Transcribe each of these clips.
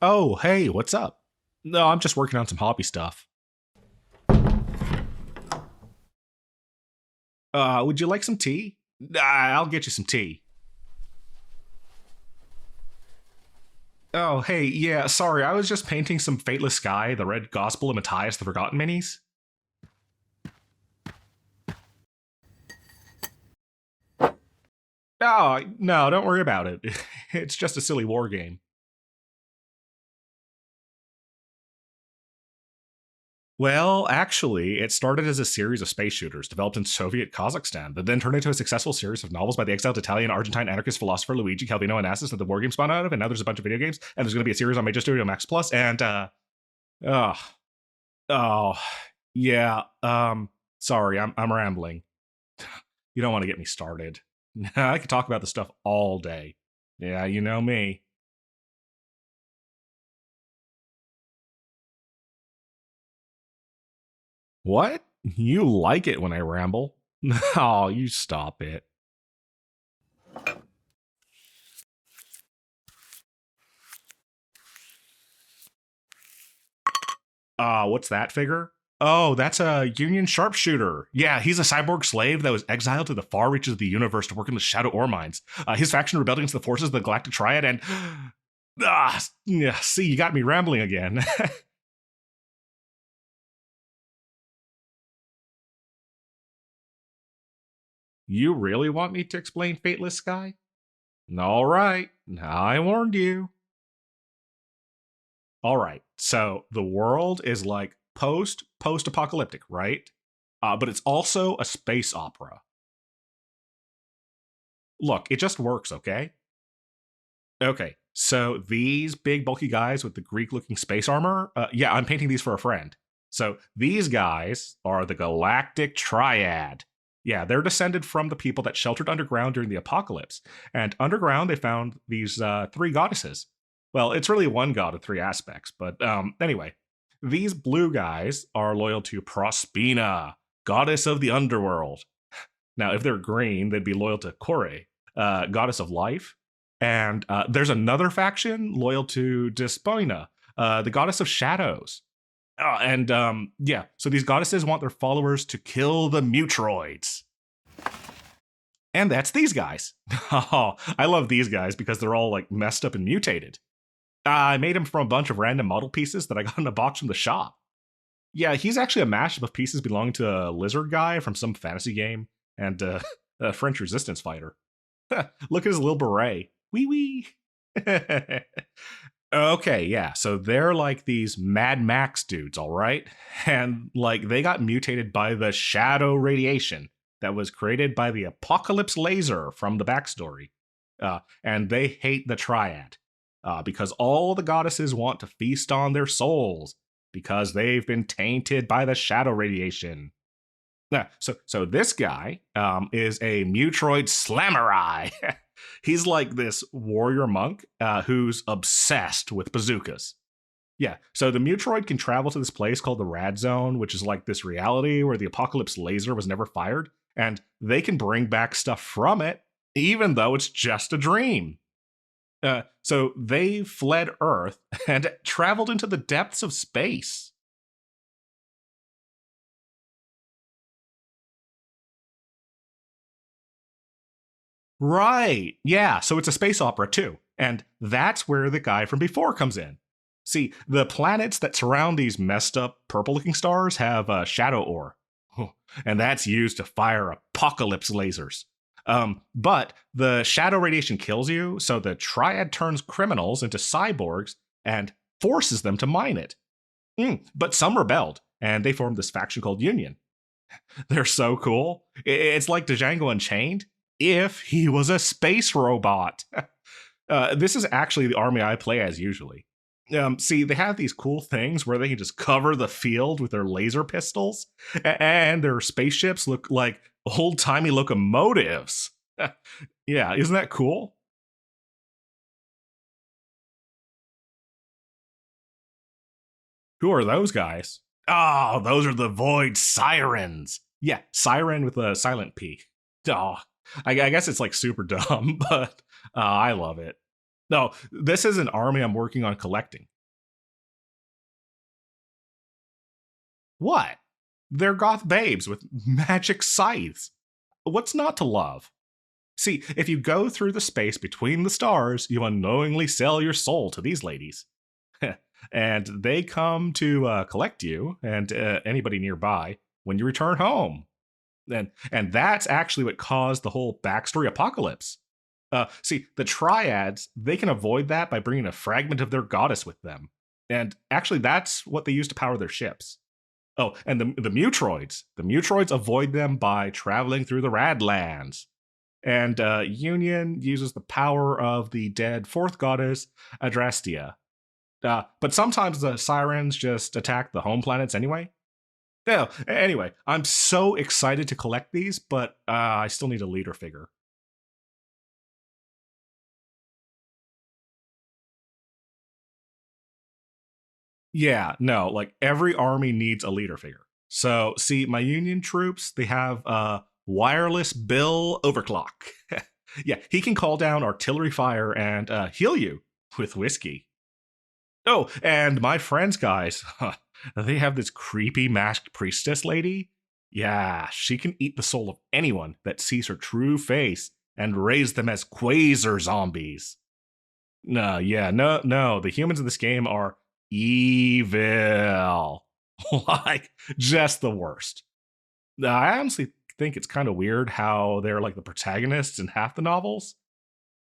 Oh, hey, what's up? No, I'm just working on some hobby stuff. Would you like some tea? I'll get you some tea. Oh, hey, yeah, sorry, I was just painting some Fateless Sky, the Red Gospel, and Matthias the Forgotten minis. Oh, no, don't worry about it. It's just a silly war game. Well, actually, it started as a series of space shooters developed in Soviet Kazakhstan that then turned into a successful series of novels by the exiled Italian Argentine anarchist philosopher Luigi Calvino Onassis that the war game spawned out of, and now there's a bunch of video games, and there's going to be a series on Major Studio Max Plus, and, oh, oh, yeah, sorry, I'm rambling. You don't want to get me started. I could talk about this stuff all day. Yeah, you know me. What? You like it when I ramble? Oh, you stop it. What's that figure? Oh, that's a Union sharpshooter. Yeah, he's a cyborg slave that was exiled to the far reaches of the universe to work in the Shadow Ore mines. His faction rebelled against the forces of the Galactic Triad, and yeah, see, you got me rambling again. You really want me to explain Fateless Sky? All right, I warned you. All right, so the world is like post apocalyptic, right? But it's also a space opera. Look, it just works, okay? Okay, so these big bulky guys with the Greek looking space armor, yeah, I'm painting these for a friend. So these guys are the Galactic Triad. Yeah, they're descended from the people that sheltered underground during the apocalypse. And underground, they found these three goddesses. Well, it's really one god of three aspects, but anyway, these blue guys are loyal to Prospina, goddess of the underworld. Now, if they're green, they'd be loyal to Kore, goddess of life. And there's another faction loyal to Despina, the goddess of shadows. And yeah, so these goddesses want their followers to kill the Mutroids. And that's these guys. Oh, I love these guys because they're all like messed up and mutated. I made him from a bunch of random model pieces that I got in a box from the shop. Yeah, he's actually a mashup of pieces belonging to a lizard guy from some fantasy game and a French resistance fighter. Look at his little beret. Wee wee. Okay, yeah. So they're like these Mad Max dudes, all right? And like they got mutated by the shadow radiation that was created by the apocalypse laser from the backstory. And they hate the triad because all the goddesses want to feast on their souls because they've been tainted by the shadow radiation. Yeah, so this guy is a Mutroid Slamurai. He's like this warrior monk who's obsessed with bazookas. Yeah, so the Mutroid can travel to this place called the Rad Zone, which is like this reality where the apocalypse laser was never fired, and they can bring back stuff from it, even though it's just a dream. So they fled Earth and traveled into the depths of space. Right. Yeah. So it's a space opera too. And that's where the guy from before comes in. See, the planets that surround these messed up purple looking stars have a shadow ore. And that's used to fire apocalypse lasers. But the shadow radiation kills you, so the triad turns criminals into cyborgs and forces them to mine it. But some rebelled, and they formed this faction called Union. They're so cool. It's like Django Unchained if he was a space robot. This is actually the army I play as usually. See, they have these cool things where they can just cover the field with their laser pistols, and their spaceships look like old timey locomotives. Yeah, isn't that cool? Who are those guys? Oh, those are the Void Sirens. Yeah, Siren with a silent P. Oh, I guess it's like super dumb, but I love it. No, this is an army I'm working on collecting. What? They're goth babes with magic scythes. What's not to love? See, if you go through the space between the stars, you unknowingly sell your soul to these ladies. And they come to collect you and anybody nearby when you return home. And that's actually what caused the whole backstory apocalypse. See, the triads, they can avoid that by bringing a fragment of their goddess with them. And actually, that's what they use to power their ships. Oh, and the Mutroids. The Mutroids avoid them by traveling through the Radlands. And Union uses the power of the dead fourth goddess, Adrastia. But sometimes the sirens just attack the home planets anyway. No, anyway, I'm so excited to collect these, but I still need a leader figure. Yeah, no, like every army needs a leader figure. So, see, my Union troops, they have wireless Bill Overclock. Yeah, he can call down artillery fire and heal you with whiskey. Oh, and my friends, guys, they have this creepy masked priestess lady. Yeah, she can eat the soul of anyone that sees her true face and raise them as quasar zombies. No, yeah, no. The humans in this game are evil. Like, just the worst. I honestly think it's kind of weird how they're like the protagonists in half the novels.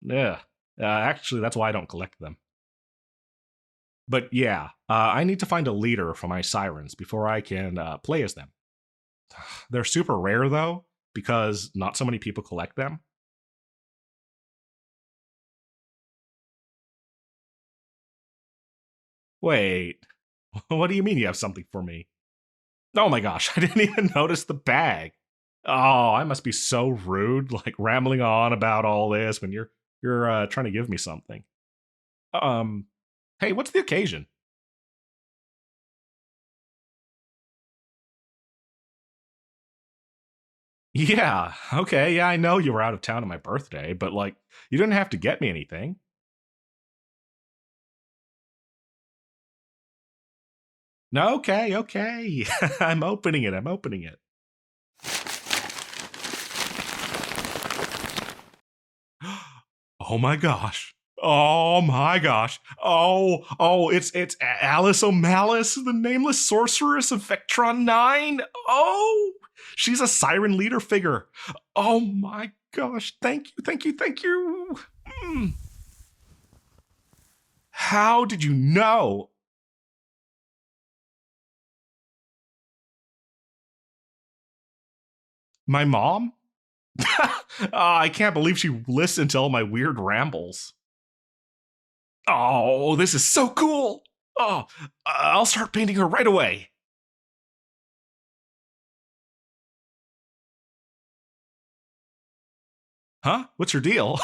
Yeah. Actually, that's why I don't collect them. But yeah, I need to find a leader for my sirens before I can play as them. They're super rare though, because not so many people collect them. Wait, what do you mean you have something for me? Oh my gosh, I didn't even notice the bag. Oh, I must be so rude, like rambling on about all this when you're trying to give me something. Um, hey, what's the occasion? Yeah, okay, yeah, I know you were out of town on my birthday, but like, you didn't have to get me anything. No, okay, okay. I'm opening it. I'm opening it. Oh my gosh. Oh my gosh. Oh, it's Alice O'Malice, the nameless sorceress of Vectron 9. Oh, she's a siren leader figure. Oh my gosh. Thank you, thank you, thank you. Mm. How did you know? My mom? I can't believe she listened to all my weird rambles. Oh, this is so cool. Oh, I'll start painting her right away. Huh? What's your deal?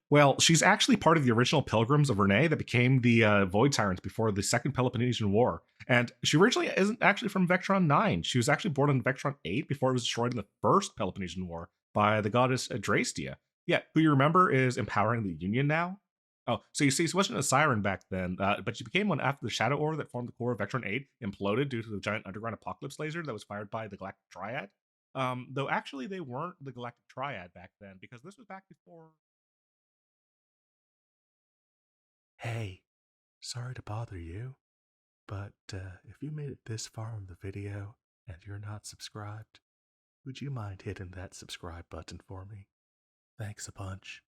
Well, she's actually part of the original Pilgrims of Rene that became the Void Tyrants before the Second Peloponnesian War. And she originally isn't actually from Vectron 9. She was actually born in Vectron 8 before it was destroyed in the First Peloponnesian War by the goddess Adrastia. Yeah, who you remember is empowering the Union now. Oh, so you see, she wasn't a siren back then, but she became one after the Shadow Ore that formed the core of Vectron 8 imploded due to the giant underground apocalypse laser that was fired by the Galactic Triad. Though actually they weren't the Galactic Triad back then because this was back before. Hey, sorry to bother you, but if you made it this far in the video and you're not subscribed, would you mind hitting that subscribe button for me? Thanks a bunch.